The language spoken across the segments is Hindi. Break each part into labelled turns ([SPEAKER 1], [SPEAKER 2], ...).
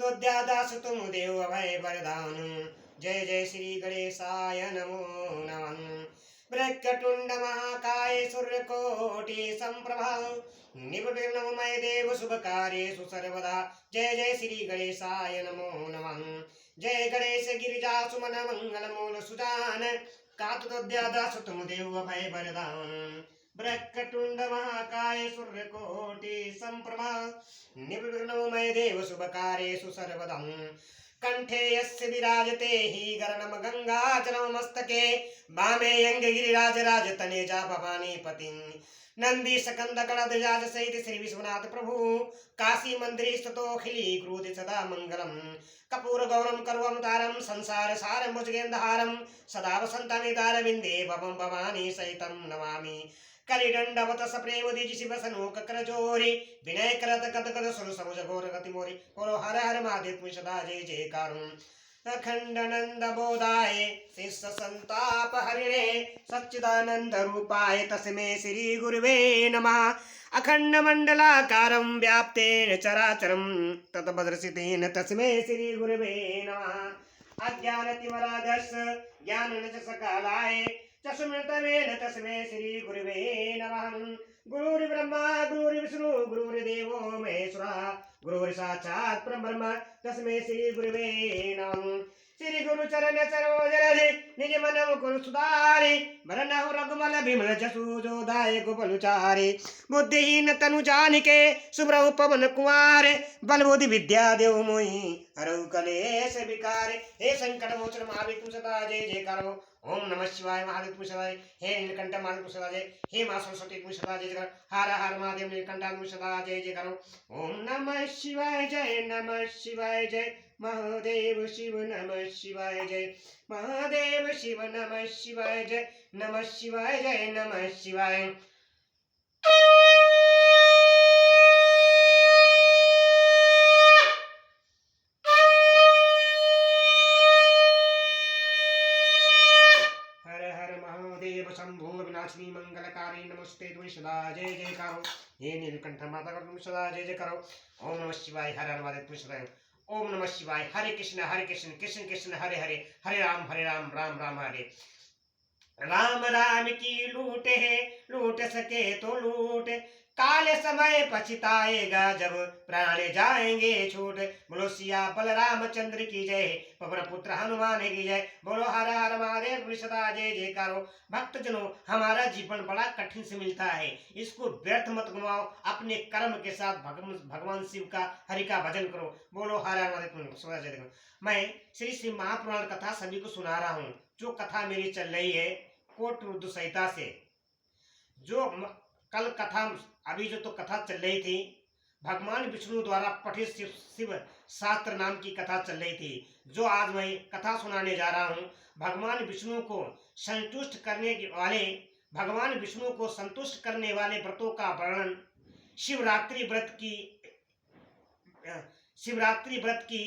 [SPEAKER 1] कातोद्यादास तुम देव अभय वरदान। जय जय श्री गणेशाय नमो नमः। वक्रतुंड महाकाय सूर्यकोटि संप्रभा निर्विघ्नं मय देव शुभ कार्येषु सर्वदा। जय जय श्री गणेशाय नमो नमः। जय गणेश गिरिजा सुमन मंगल मूल सुजान। कातोद्यादास तुम देव अभय वरदान। वक्रतुंड महाकाय सूर्यकोटि संप्रभा निर्विघ्नं मय देव शुभ कार्येषु सर्वदा। कंठे यस्य विराजते हि गरणम गंगाजलं मस्तके वामे गिरिराज राजतने जा भवानी पतिं। नंदी सकंद गणध्वज सहित श्री विश्वनाथ प्रभु काशी मंदिर स्थितोखिली क्रोध सदा मंगलम। कपूर गौरम कर्वमतारम संसार सारम भुजगेंद्रहारम सदा वसंतमितार विंदे भवम भवानी सहितं नमामि। कलिदंडवत सप्रेम द्विज शिव सनूक करजोरी विनय करत कत कत सुर समुज घोर गति मोरी। बोलो हर हर महादेव सदा जय जयकार। अखंड नंद बोधाय शिष्य संताप हरिणे सच्चिदानंद रूपाय तस्मै श्री गुरुवे नमः। अखंड मंडलाकारं व्याप्तेन चराचरं तत्भद्रसितेन तस्मै श्री गुरुवे नमः। अज्ञानतिमिरान्धस्य ज्ञानाञ्जनशलाकयाय तस्मै तस्मै श्री गुरुवे नमः। गुरुर्ब्रह्मा गुरुर्विष्णु गुरुर्देवो महेश्वरः गुरुर् साक्षात् परब्रह्म तस्मै श्री गुरुवे नमः। श्री गुरु चरण सरोज रज निज मन मुकुर सुधारि वरनहु रघुमल बिमल जसु जोदाय गोपलुचारि। बुद्धिहीन तनु जानिके सुब्रह्म पवन कुमार बल बुद्धि विद्या देव मोहि हरहु कलेश विकार। हे संकट मोचन महाविष्णु सदा जय जयकार। ओम नमः शिवाय महादेव तुम सदा जय। हे नीलकंठ महादेव तुम सदा जय। हे मां सरस्वती तुम सदा जय जयकार। हर हर महादेव नीलकंठ तुम सदा जय जयकार। ओम नमः शिवाय जय नमः शिवाय जय महादेव शिव नमः शिवाय जय महादेव शिव नमः शिवाय जय नमः शिवाय जय नमः शिवाय। शंभो विनाशिनी मंगलकारी नमस्ते तुम सदा जय जयकारो। हे नीलकंठ माता का तुम सदा जय जयकारो। ओम नमः शिवाय हर हर महादेव तुम सदा। ओम नमः शिवाय हरे कृष्ण कृष्ण कृष्ण हरे हरे हरे राम राम राम हरे। राम राम की लूट है लूट सके तो लूट काले समय पछताएगा जब प्राण जाएंगे छूट। बोलो सिया बलराम चंद्र की जय पवन पुत्र हनुमान की जय। बोलो हर हर महादेव सदा जय जयकारो। भक्तजनों हमारा जीवन बड़ा कठिन से मिलता है, इसको व्यर्थ मत गवाओ। अपने कर्म के साथ भगवान शिव का हरि का भजन करो। बोलो हर हर महादेव सदा जय जयकारो। मैं श्री श्री महापुराण कथा सभी को सुना रहा हूँ। जो कथा मेरी चल रही है कोट रुद्र संहिता से, जो कल कथा अभी जो तो कथा चल रही थी भगवान विष्णु द्वारा पठित शिव शास्त्र नाम की कथा चल रही थी। जो आज मैं कथा सुनाने जा रहा हूँ भगवान विष्णु को संतुष्ट करने वाले भगवान विष्णु को संतुष्ट करने वाले व्रतों का वर्णन, शिवरात्रि व्रत की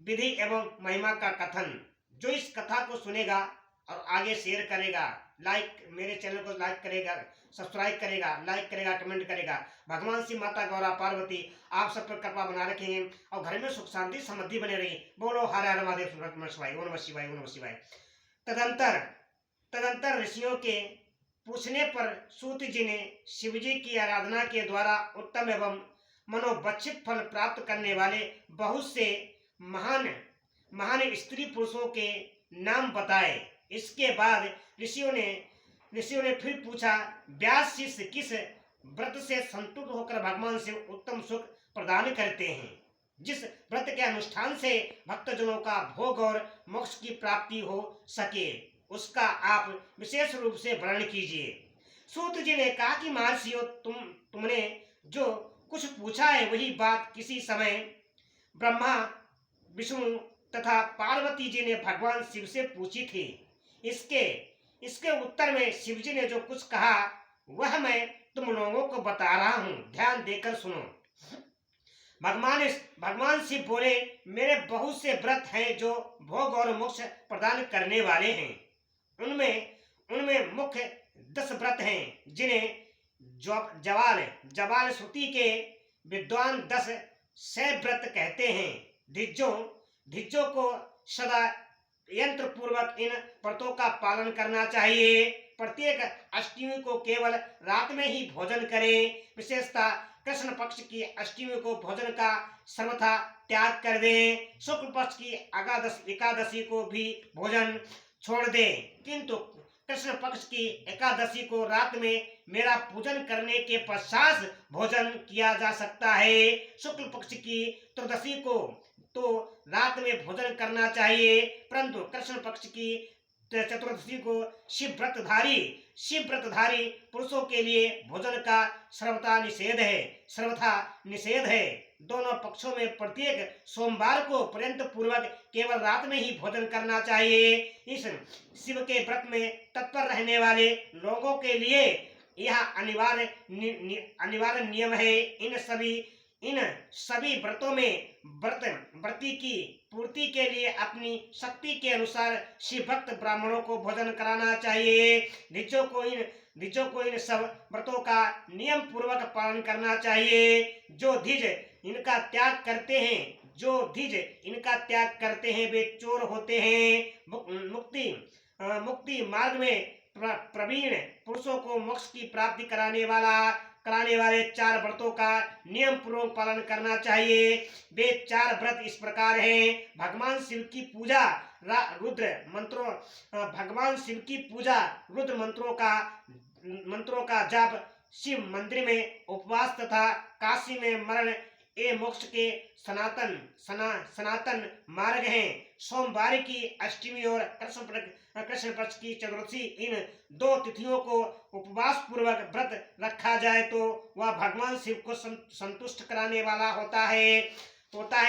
[SPEAKER 1] विधि एवं महिमा का कथन। जो इस कथा को सुनेगा और आगे शेयर करेगा, लाइक मेरे चैनल को लाइक करेगा, सब्सक्राइब करेगा, लाइक करेगा, कमेंट करेगा, भगवान शिव माता गौरा पार्वती आप सब पर कृपा बना रखेंगे और घर में सुख शांति समृद्धि बने रही। बोलो हर हर महादेव नमः शिवाय ओम नमः शिवाय ओम नमः शिवाय। तदंतर ऋषियों के पूछने पर सूत जी ने शिव जी की आराधना के द्वारा उत्तम एवं मनोबक्षित फल प्राप्त करने वाले बहुत से महान स्त्री पुरुषों के नाम बताए। इसके बाद ऋषियों ने फिर पूछा, व्यास शिष्य किस व्रत से संतुष्ट होकर भगवान से उत्तम सुख प्रदान करते हैं, जिस व्रत के अनुष्ठान से भक्तजनों का भोग और मोक्ष की प्राप्ति हो सके, उसका आप विशेष रूप से वर्णन कीजिए। सूत जी ने कहा कि महर्षियों तुमने जो कुछ पूछा है वही बात किसी समय ब्रह्मा विष्णु तथा पार्वती जी ने भगवान शिव से पूछी थी। इसके उत्तर में शिव जी ने जो कुछ कहा वह मैं तुम लोगों को बता रहा हूँ, ध्यान देकर सुनो। भगवान शिव बोले, मेरे बहुत से व्रत हैं जो भोग और मोक्ष प्रदान करने वाले हैं। उनमें मुख्य 10 व्रत हैं जिन्हें जवाल श्रुति के विद्वान 10 व्रत कहते हैं। धिज्जों को सदा यंत्र पूर्वक इन व्रतों का पालन करना चाहिए। प्रत्येक अष्टमी को केवल रात में ही भोजन करें। विशेषता कृष्ण पक्ष की अष्टमी को भोजन का सर्वथा त्याग कर दें। शुक्ल पक्ष की एकादशी को भी भोजन छोड़ दें, किंतु कृष्ण पक्ष की एकादशी को रात में मेरा पूजन करने के पश्चात भोजन किया जा सकता है। शुक्ल पक्ष की त्रयोदशी को तो रात में भोजन करना चाहिए, परंतु कृष्ण पक्ष की चतुर्दशी को शिव व्रतधारी पुरुषों के लिए भोजन का सर्वथा निषेध है। दोनों पक्षों में प्रत्येक सोमवार को पर्यंत पूर्वक केवल रात में ही भोजन करना चाहिए। इस शिव के व्रत में तत्पर रहने वाले लोगों के लिए यह अनिवार्य नियम है। इन सभी व्रतों में व्रती की पूर्ति के लिए अपनी शक्ति के अनुसार शिव भक्त ब्राह्मणों को भोजन कराना चाहिए। धिज्जों को इन सब व्रतों का नियम पूर्वक पालन करना चाहिए। जो धिज इनका त्याग करते हैं वे चोर होते हैं। मुक्ति मार्ग में प्रवीण पुरुषों को मोक्ष की प्राप्ति कराने वाले 4 व्रतों का नियम पूर्वक पालन करना चाहिए। वे 4 व्रत इस प्रकार हैं। भगवान शिव की पूजा रुद्र मंत्रों का जाप, शिव मंदिर में उपवास तथा काशी में मरण ये मोक्ष के सनातन मार्ग हैं। सोमवार की अष्टमी और कृष्ण पक्ष की चतुर्दशी इन 2 तिथियों को उपवास पूर्वक व्रत रखा जाए तो वह भगवान शिव को संतुष्ट कराने वाला होता है।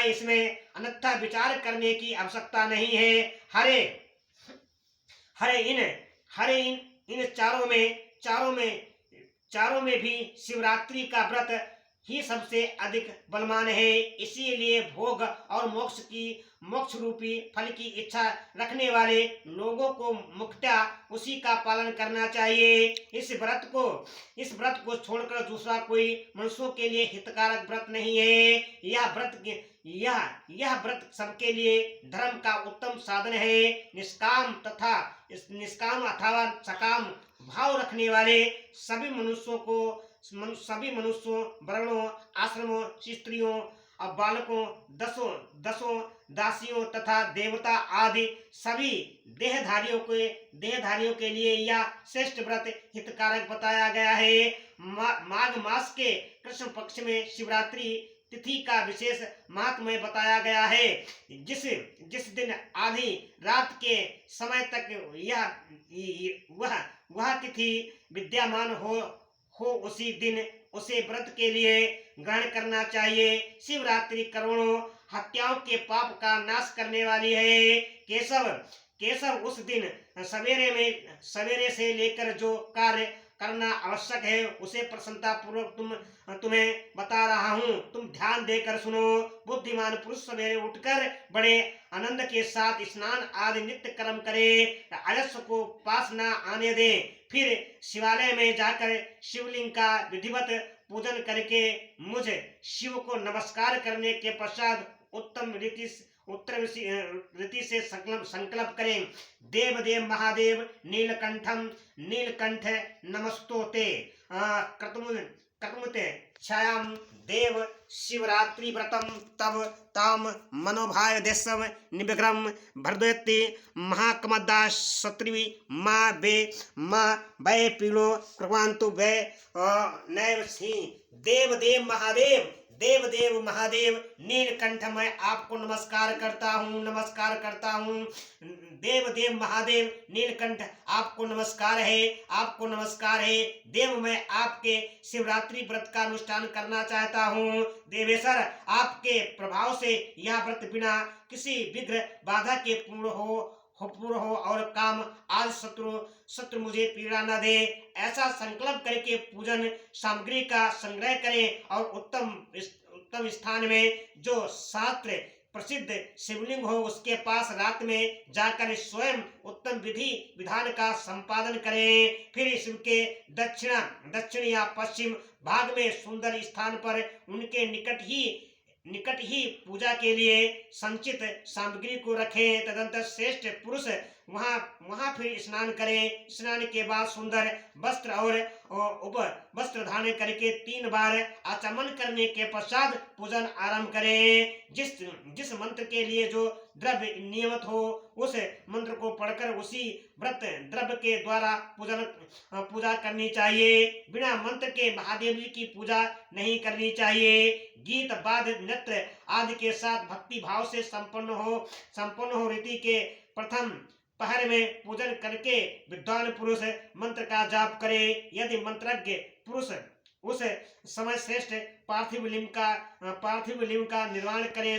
[SPEAKER 1] इसमें अन्यथा विचार करने की आवश्यकता नहीं है। इन चारों में भी शिवरात्रि का व्रत ही सबसे अधिक बलवान है। इसीलिए भोग और मोक्ष रूपी फल की इच्छा रखने वाले लोगों को मुख्यतः उसी का पालन करना चाहिए। इस व्रत को छोड़कर दूसरा कोई मनुष्यों के लिए हितकारक व्रत नहीं है। यह व्रत सबके लिए धर्म का उत्तम साधन है। निष्काम अथवा सकाम भाव रखने वाले सभी मनुष्यों, वर्णों, आश्रमों, स्त्रियों और बालकों, दसों दासियों तथा देवता आदि सभी देहधारियों के लिए यह श्रेष्ठ व्रत हितकारक बताया गया है। माघ मास के कृष्ण पक्ष में शिवरात्रि तिथि का विशेष महात्म्य बताया गया है। जिस दिन आधी रात के समय तक वह तिथि विद्यमान हो उसी दिन उसे व्रत के लिए ग्रहण करना चाहिए। शिवरात्रि करोड़ों हत्याओं के पाप का नाश करने वाली है। केशव उस दिन सवेरे से लेकर जो कार्य करना आवश्यक है उसे प्रसन्नता पूर्वक तुम्हें बता रहा हूँ। तुम ध्यान देकर सुनो। बुद्धिमान पुरुष सवेरे उठकर बड़े आनंद के साथ स्नान आदि नित्य कर्म करे, आलस्य को पास न आने दे। फिर शिवालय में जाकर शिवलिंग का विधिवत पूजन करके मुझ शिव को नमस्कार करने के पश्चात उत्तम रीति से संकल्प करें। देव महादेव नीलकंठ नमस्तोते क्रतुमुते छायां देव शिवरात्रि व्रतम तब ताम मनोभाव देशम निविग्रम भरदयति महाकमदा सत्रिवी माँ वै पीड़ो कृपांतु वै नैव सिंह। देव महादेव नीलकंठ मैं आपको नमस्कार करता हूँ। देव महादेव नीलकंठ आपको नमस्कार है। देव मैं आपके शिवरात्रि व्रत का अनुष्ठान करना चाहता हूँ। देवेश्वर आपके प्रभाव से यह व्रत बिना किसी विघ्न बाधा के पूर्ण हो और काम आज शत्रु मुझे पीड़ा न दे। ऐसा संकल्प करके पूजन सामग्री का संग्रह करें और उत्तम स्थान में जो शास्त्र प्रसिद्ध शिवलिंग हो उसके पास रात में जाकर स्वयं उत्तम विधि विधान का संपादन करें। फिर शिव के दक्षिण या पश्चिम भाग में सुंदर स्थान पर उनके निकट ही निकट ही पूजा के लिए संचित सामग्री को रखें। तदंतर श्रेष्ठ पुरुष वहां वहां फिर स्नान करें। स्नान के बाद सुंदर वस्त्र और उप वस्त्र धारण करके 3 बार आचमन करने के पश्चात पूजन आरंभ करें। जिस मंत्र के लिए जो द्रव्य नियमित हो उस मंत्र को पढ़कर उसी व्रत द्रव्य के द्वारा पूजा करनी चाहिए। बिना मंत्र के महादेव जी की पूजा नहीं करनी चाहिए। गीत वाद्य नृत्य आदि के साथ भक्ति भाव से संपन्न हो रीति के प्रथम पहर में पूजन करके विद्वान पुरुष मंत्र का जाप करे। यदि मंत्रज्ञ पुरुष उस समय श्रेष्ठ पार्थिव लिंग का निर्माण करे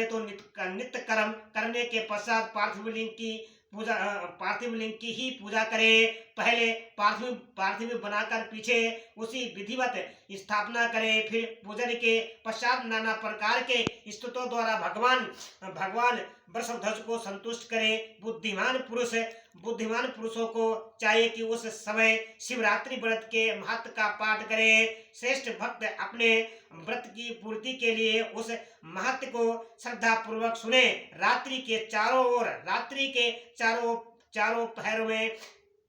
[SPEAKER 1] तो नित्य कर्म करने के पश्चात पार्थिव लिंग की ही पूजा करें। पहले पार्थिव बनाकर पीछे उसी विधिवत स्थापना करें। फिर पूजन के पश्चात नाना प्रकार के स्तुतियों द्वारा भगवान वृषभध्वज को संतुष्ट करें। बुद्धिमान पुरुषों को चाहिए कि उस समय शिवरात्रि व्रत के महत्व का पाठ करें। श्रेष्ठ भक्त अपने व्रत की पूर्ति के लिए उस महत्व को श्रद्धा पूर्वक सुने। रात्रि के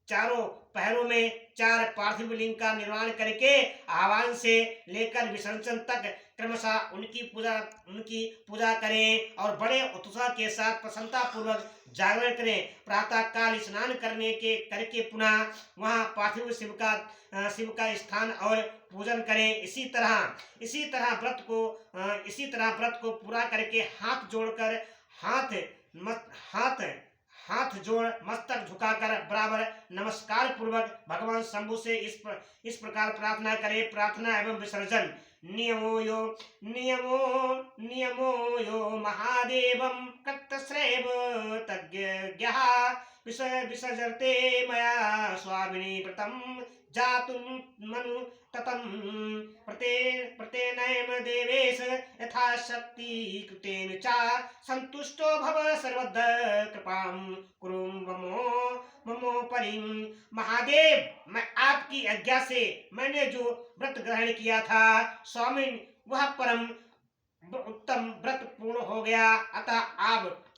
[SPEAKER 1] चारों पहरों में 4 पार्थिव लिंग का निर्माण करके आह्वान से लेकर विसर्जन तक क्रमशः उनकी पूजा करें और बड़े उत्साह के साथ प्रसन्नता पूर्वक जागरण करें। प्रातः काल स्नान करके पुनः वहां पार्थिव शिव का स्थान और पूजन करें। इसी तरह व्रत को पूरा करके हाथ जोड़ मस्तक झुकाकर बराबर नमस्कार पूर्वक भगवान शंभु से इस प्रकार प्रार्थना करें। प्रार्थना एवं विसर्जन। नियमो यो महादेवं कर्तश्रेव तज्ञः विसर्जते मया स्वामिनी व्रतं जातुं मनु ततं प्रतेनैम देवेश यथाशक्ति कृतेन च संतुष्टो भव सर्वदा कृपां कुरु ममो परिं। महादेव, मैं आपकी आज्ञा से मैंने जो व्रत ग्रहण किया था स्वामी वह परम उत्तम व्रत पूर्ण हो गया, अतः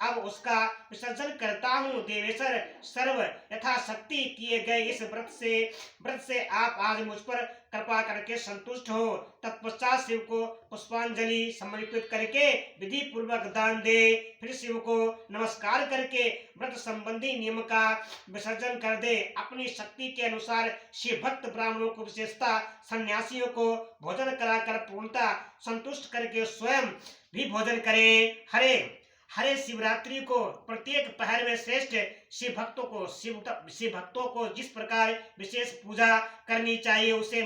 [SPEAKER 1] अब उसका विसर्जन करता हूँ। देवेश्वर सर्व यथाशक्ति किए गए इस व्रत से आप आज मुझ पर कृपा करके संतुष्ट हो। तत्पश्चात शिव को पुष्पांजलि समर्पित करके विधि पूर्वक दान दे। फिर शिव को नमस्कार करके व्रत संबंधी नियम का विसर्जन कर दे। अपनी शक्ति के अनुसार शिव भक्त ब्राह्मणों को विशेषता सन्यासियों को भोजन कराकर पूर्णता संतुष्ट करके स्वयं भी भोजन करें। हरे शिवरात्रि को प्रत्येक पहर में श्रेष्ठ शिव भक्तों को जिस प्रकार विशेष पूजा करनी चाहिए उसे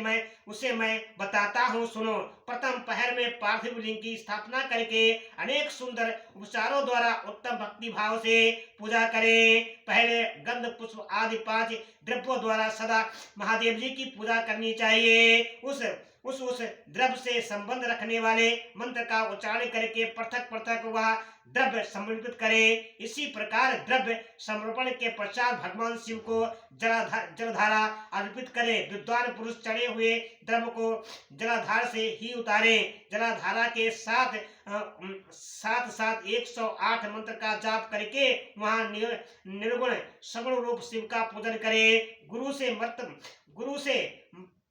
[SPEAKER 1] मैं बताता हूँ, सुनो। प्रथम पहर में पार्थिव लिंग की स्थापना करके अनेक सुंदर उपचारों द्वारा उत्तम भक्ति भाव से पूजा करें। पहले गंध पुष्प आदि 5 द्रव्यों द्वारा सदा महादेव जी की पूजा करनी चाहिए। उस द्रव्य से संबंध रखने वाले मंत्र का उच्चारण करके पृथक वह द्रव्य समर्पित करें। इसी प्रकार द्रव्य समर्पण के पश्चात भगवान शिव को जलधारा अर्पित करें। विद्वान पुरुष चढ़े हुए द्रव्य को जलधार से ही उतारें। जलधारा के साथ 108 मंत्र का जाप करके वहां निर्गुण सगुण रूप शिव का पूजन करें। गुरु से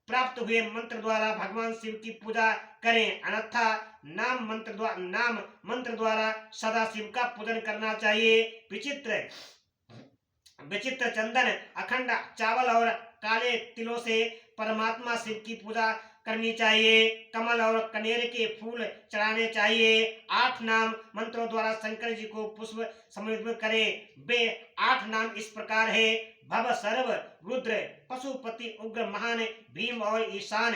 [SPEAKER 1] प्राप्त हुए मंत्र द्वारा भगवान शिव की पूजा करें, अन्यथा नाम मंत्र द्वारा सदा शिव का पूजन करना चाहिए। विचित्र चंदन, अखंड चावल और काले तिलों से परमात्मा शिव की पूजा करनी चाहिए। कमल और कनेर के फूल चढ़ाने चाहिए। 8 नाम मंत्रों द्वारा शंकर जी को पुष्प समर्पित करें। वे 8 नाम इस प्रकार है: भव, सर्व, रुद्र, पशुपति, उग्र, महान, भीम और ईशान।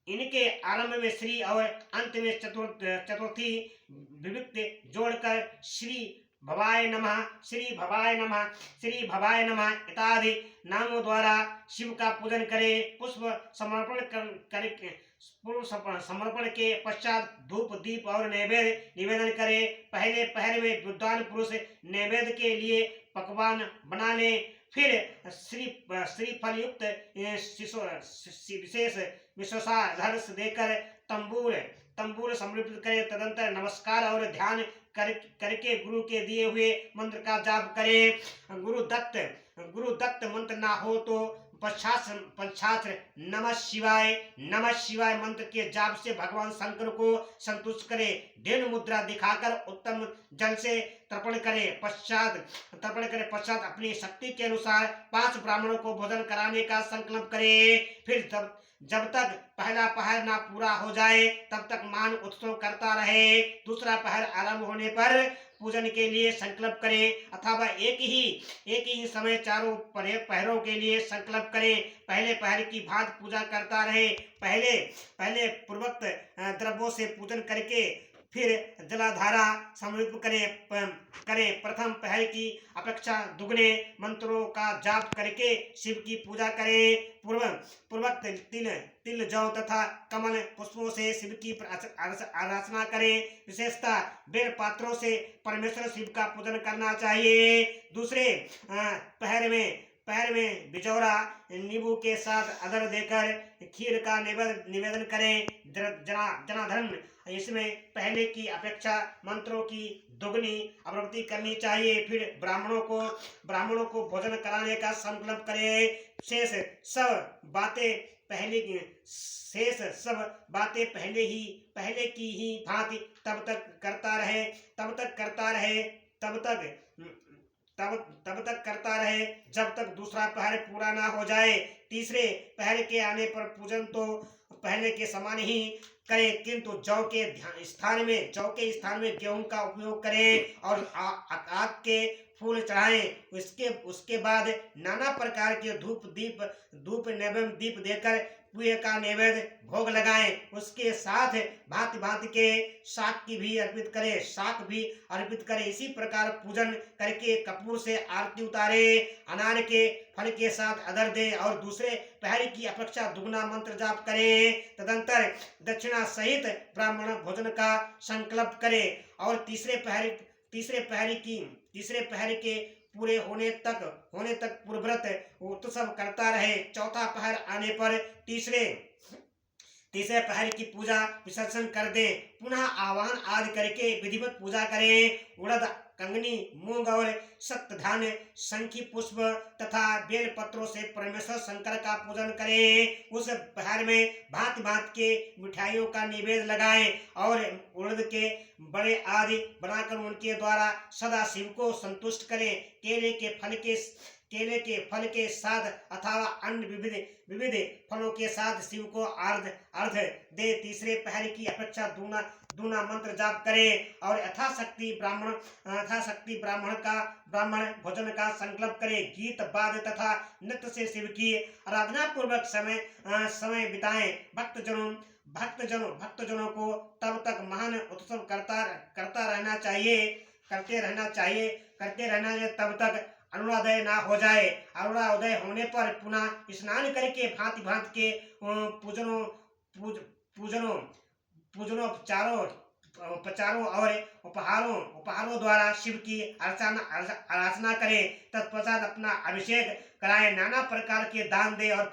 [SPEAKER 1] इनके आरंभ में श्री और अंत में चतुर्थी विभक्ति जोड़कर श्री भवाय नमः, श्री भवाय नमः, श्री भवाय नमः इत्यादि नामों द्वारा शिव का पूजन करें। पुष्प समर्पण के पश्चात धूप, दीप और नैवेद्य निवेदन करें। पहले पहर में विद्वान पुरुष नैवेद्य के लिए पकवान फिर श्रीफल युक्त विशेष विश्वासाधर्ष देकर तंबूर समर्पित करे। तदंतर नमस्कार और ध्यान करके गुरु के दिए हुए मंत्र का जाप करे। गुरु दत्त मंत्र ना हो तो पंचाक्षर नमः शिवाय मंत्र के जाप से भगवान शंकर को संतुष्ट करे। धेनु मुद्रा दिखाकर उत्तम जल से तर्पण करे। पश्चात अपनी शक्ति के अनुसार 5 ब्राह्मणों को भोजन कराने का संकल्प करे। फिर जब तक पहला पहर ना पूरा हो जाए तब तक मान उत्सव करता रहे। दूसरा पहर आरंभ होने पर पूजन के लिए संकल्प करें अथवा एक ही समय चारों पहरों के लिए संकल्प करें। पहले पहर की भांति पूजा करता रहे। पहले पूर्वोक्त द्रव्यों से पूजन करके फिर जलाधारा समर्पित करें। प्रथम पहर की अपेक्षा दुगने मंत्रों का जाप करके शिव की पूजा करें। पूर्वक तिल जौ तथा कमल पुष्पों से शिव की आराधना करें। विशेषता बेल पात्रों से परमेश्वर शिव का पूजन करना चाहिए। दूसरे पहर में बिजौरा नींबू के साथ अदर देकर खीर का निवेदन करें। जनार्दन इसमें पहले की अपेक्षा मंत्रों की दोगुनी आवृत्ति करनी चाहिए। फिर ब्राह्मणों को भोजन कराने का संकल्प करें। शेष सब बातें पहले की ही भांति तब तक करता रहे जब तक दूसरा पहर पूरा ना हो जाए। तीसरे पहर के आने पर पूजन तो पहले के समान ही करें, किंतु जौ के स्थान में गेहूं का उपयोग करें और आग के फूल चढ़ाएं। उसके बाद नाना प्रकार के धूप नैवेद्य दीप देकर पुए का नैवेद्य भोग लगाएं। उसके साथ भांति के शाक भी अर्पित करें। इसी प्रकार पूजन करके कपूर से आरती उतारे। अनार के फल के साथ अदर दे और दूसरे पहर की अपेक्षा दुगना मंत्र जाप करें। तदंतर दक्षिणा सहित ब्राह्मण भोजन का संकल्प करे और तीसरे पहर के पूरे होने तक पूर्वव्रत उत्सव करता रहे। चौथा पहर आने पर तीसरे पहर की पूजा विसर्जन कर दे। पुनः आह्वान आदि करके विधिवत पूजा करें। उड़द, कंगनी, मूंग और सत्य धान्य, शंखी पुष्प तथा बेल पत्रों से परमेश्वर शंकर का पूजन करें। उस पहर में भांति के मिठाइयों का निवेद्य लगाएं और उड़द के बड़े आदि बनाकर उनके द्वारा सदा शिव को संतुष्ट करें। केले के फल के साथ अथवा अन्य विविध फलों के साथ शिव को अर्घ दे। तीसरे पहर की अपेक्षा दूना मंत्र जाप करें और यथाशक्ति ब्राह्मण भोजन का संकल्प करें। गीत वाद्य तथा नृत्य से शिव की आराधना पूर्वक समय बिताएं। भक्तजनों को तब तक महान उत्सव करते रहना चाहिए तब तक अरुणोदय ना हो जाए। अरुणोदय होने पर पुनः स्नान करके भांति के पूजनोपचारों और उपहारों द्वारा शिव की आराधना करें। तत्पश्चात अपना अभिषेक कराएं। नाना प्रकार के दान दे और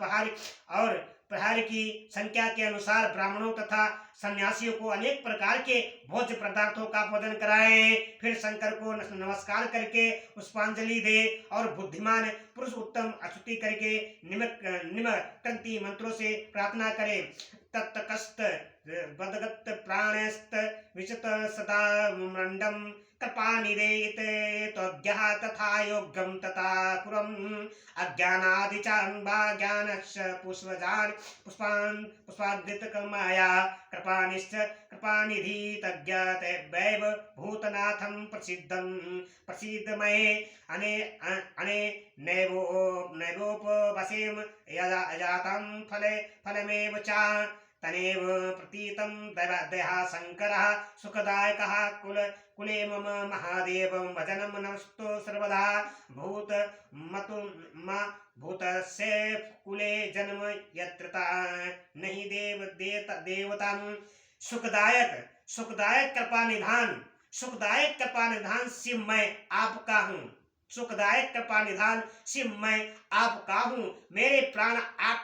[SPEAKER 1] प्रहार की संख्या के अनुसार ब्राह्मणों तथा सन्यासियों को अनेक प्रकार के भोज्य पदार्थों का भोजन कराएं। फिर शंकर को नमस्कार करके पुष्पांजलि दे और बुद्धिमान पुरुष उत्तम स्तुति करके निम्नलिखित मंत्रों से प्रार्थना करें। तत्कस्त बदगत प्राणस्त विचत सदा मंडम कृपानिधे त्वज्ञः तथा योग्यं तथा कुरम् अज्ञानादिचान्वा ज्ञानस्य पुष्पाद्रितकमाया कृपानिधि तज्ञातैव भूतनाथं प्रसीदमये अने नैवोपवसेम यजातं फलमेव च तनेव प्रतीतं दया शंकरः सुखदायकः कुले मम महादेव भजनं नमस्तो सर्वदा भूतस्य कुले जन्म यत्र नहीं देवतां सुखदायक कृपा निधान शिव मैं आपका हूँ। सुखदायक कृपा निधान शिव मैं आपका हूँ। मेरे प्राण आप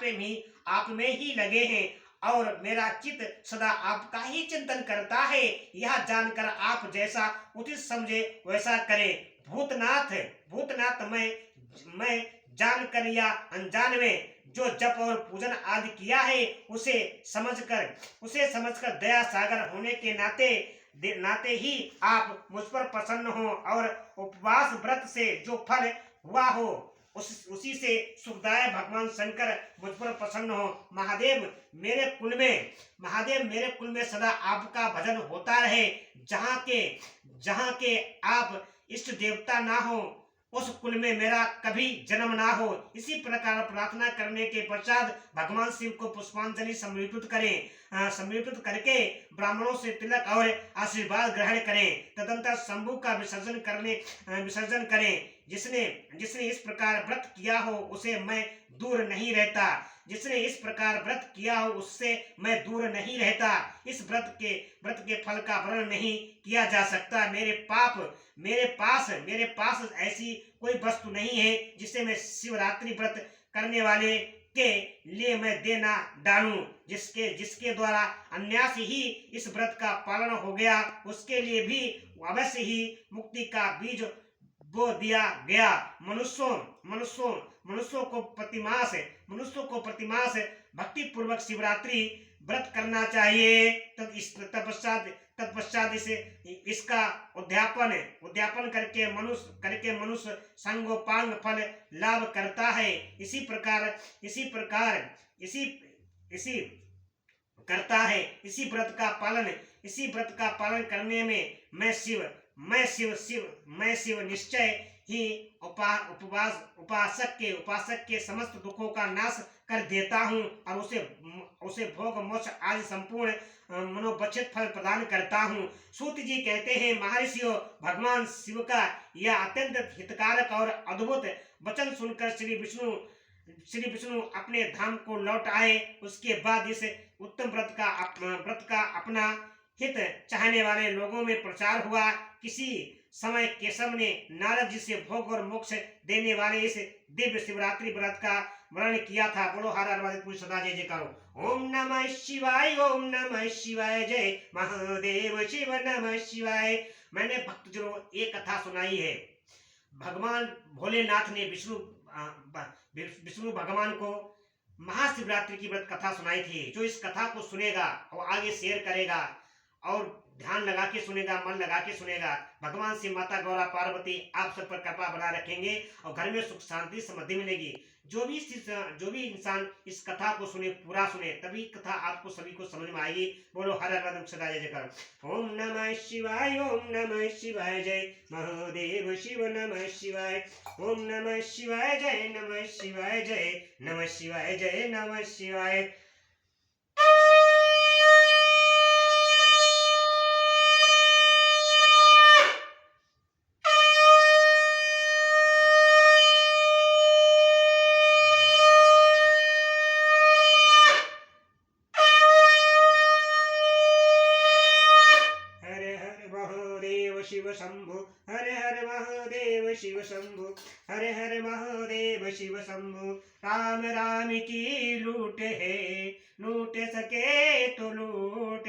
[SPEAKER 1] में ही लगे हैं और मेरा चित्त सदा आपका ही चिंतन करता है। यह जानकर आप जैसा उचित समझे वैसा करें। भूतनाथ भूतनाथ मैं जानकर या अनजान में जो जप और पूजन आदि किया है उसे समझकर दया सागर होने के नाते ही आप मुझ पर प्रसन्न हो और उपवास व्रत से जो फल हुआ हो उसी से सुखदायक भगवान शंकर मुझ पर प्रसन्न हो। महादेव मेरे कुल में सदा आपका भजन होता रहे। जहाँ के आप इष्ट देवता ना हो उस कुल में मेरा कभी जन्म ना हो। इसी प्रकार प्रार्थना करने के पश्चात भगवान शिव को पुष्पांजलि समर्पित करके ब्राह्मणों से तिलक और आशीर्वाद ग्रहण करें। तदंतर शंभु का विसर्जन करें। जिसने इस प्रकार व्रत किया हो उसे मैं दूर नहीं रहता। जिसने इस प्रकार व्रत किया हो उससे मैं दूर नहीं रहता। इस व्रत के फल का वर्णन नहीं किया जा सकता। मेरे पास ऐसी कोई वस्तु नहीं है जिसे मैं शिवरात्रि व्रत करने वाले के लिए मैं दे ना डालूं। जिसके द्वारा अन्यास ही इस व्रत का पालन हो गया उसके लिए भी अवश्य ही मुक्ति का बीज बो दिया गया। मनुष्यों को प्रतिमास भक्ति पूर्वक शिवरात्रि व्रत करना चाहिए। तत्पश्चात इसका उद्यापन करके मनुष्य संगोपांग फल लाभ करता है। इसी व्रत का पालन करने में मैं शिव निश्चय ही उपासक के समस्त दुखों का नाश कर देता हूँ और उसे भोग मोक्ष आदि संपूर्ण मनोबक्षित फल प्रदान करता हूँ। सूत जी कहते हैं, महर्षियों, भगवान शिव का यह अत्यंत हितकारक और अद्भुत वचन सुनकर श्री विष्णु अपने धाम को लौट आए। उसके बाद इस उत्तम व्रत का अपना हित चाहने वाले लोगों में प्रचार हुआ। किसी समय केशव ने नारद जी से भोग और मोक्ष देने वाले इस दिव्य शिवरात्रि व्रत का वर्णन किया था। बोलो हर हर महादेव, सदा जय जयकारो। ओम नमः शिवाय, ओम नमः शिवाय, जय महादेव शिव नमः शिवाय। मैंने भक्तजनों एक कथा सुनाई है। भगवान भोलेनाथ ने विष्णु भगवान को महाशिवरात्रि की व्रत कथा सुनाई थी। जो इस कथा को सुनेगा और आगे शेयर करेगा और ध्यान लगा के सुनेगा, मन लगा के सुनेगा, भगवान शिव, माता गौरा, पार्वती आप सब पर कृपा बना रखेंगे और घर में सुख शांति समृद्धि मिलेगी। जो भी इंसान इस कथा को पूरा सुने तभी कथा आपको सभी को समझ में आएगी। बोलो हर हर महादेव, सदा जय जयकार। ओम नमः शिवाय, ओम नमः शिवाय, जय महादेव शिव नमः शिवाय। ओम नमः शिवाय, जय नमः शिवाय, जय नमः शिवाय, जय नमः शिवाय। शिव शंभु, हर हर महादेव शिव शंभु, हर हर महादेव शिव शंभु। राम राम की लूट है, लूट सके तो लूट,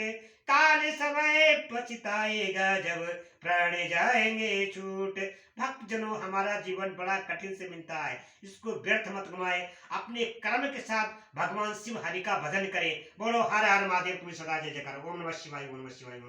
[SPEAKER 1] काल समय पछताएगा जब प्राण जाएंगे छूट। भक्तजनों, हमारा जीवन बड़ा कठिन से मिलता है, इसको व्यर्थ मत गवाएं। अपने कर्म के साथ भगवान शिव हरि का भजन करें। बोलो हर हर महादेव, तुम्हें सदा जय जयकार। ओम नमः शिवाय, ओम नमः शिवाय।